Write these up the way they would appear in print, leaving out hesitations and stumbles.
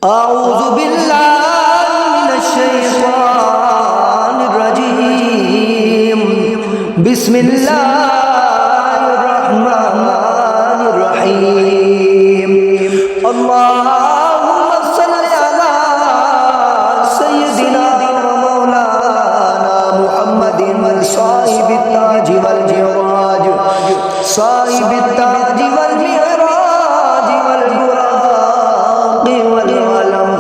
أعوذ بالله من الشيطان الرجيم. بسم الله الرحمن الرحيم. اللهم صل على سيدنا ومولانا محمد صاحب التاج والمعراج، صاحب التاج والمعراج والبراق والعلم،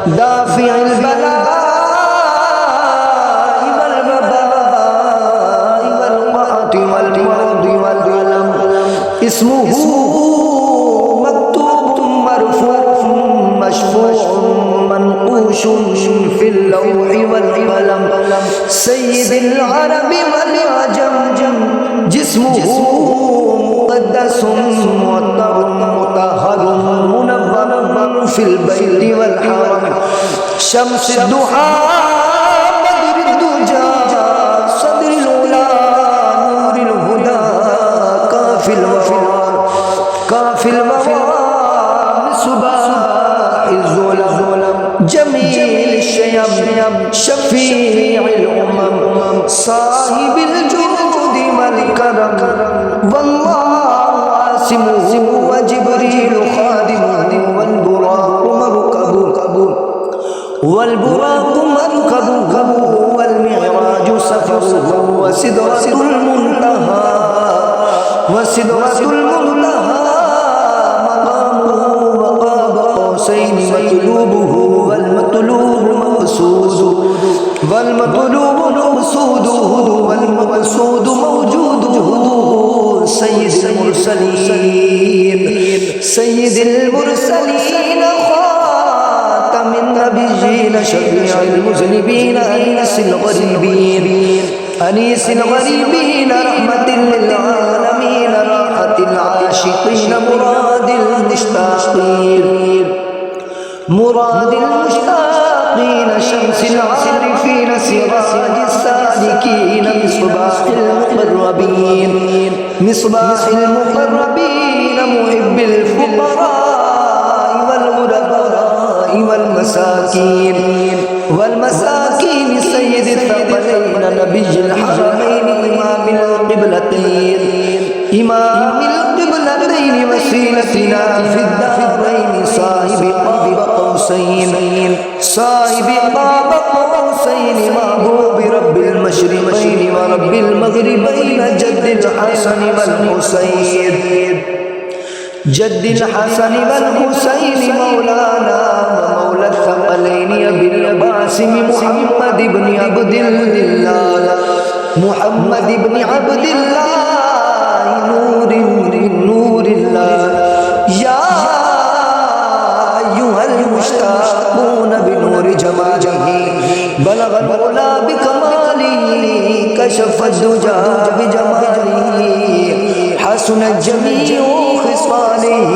دافع البلاء والوباء والقحط والمرض والألم. اسمه مكتوب مرفوع مشفوع منقوش في اللوح والقلم. سيد العرب والعجم، جسمه مقدس مطهر منور في البيت والحرم. شمس الضحى بدر الدجى، صدر العلا نور الهدى، كافي الوفاء كافي الوفاء مصباح الظلم. جميل الشيم شفيع الأمم، صاحب الجود والكرم. والله عاصمه وجبريل خادمه، والبراق مركبه والمعراج سفره. وسدرة المنتهى مقامه وقاب قوسين. مطلوبه والمطلوب مقصوده والمقصود موجوده. سيد المرسلين خاتم النبيين، شفيع المذنبين، أنيس الغريبين، رحمة للعالمين، راحة العاشقين، مراد المشتاقين، شمس العارفين، سراج السالكين، مصباح المقربين، محب الفقراء والغرباء والمساكين. سيد الثقلين، نبي الحرمين، إمام القبلتين، وسيلتنا في الدارين. صاحب قاب قوسين، محبوب رب المشرقين ورب المغربين. جد الحسن والحسين، مولانا ومولى الثقلين، أبي القاسم محمد بن عبد الله، نور الله. يا أيها المشتاقون بنور جماله، بلغ العلا بكماله، كشف الدجى بجماله، حسن الجميع خصاله.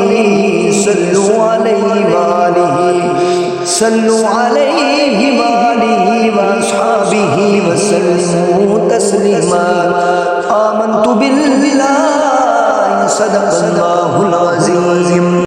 صلوا عليه وآله وأصحابه وسلموا تسليما. آمنت بالله، صدق الله العظيم.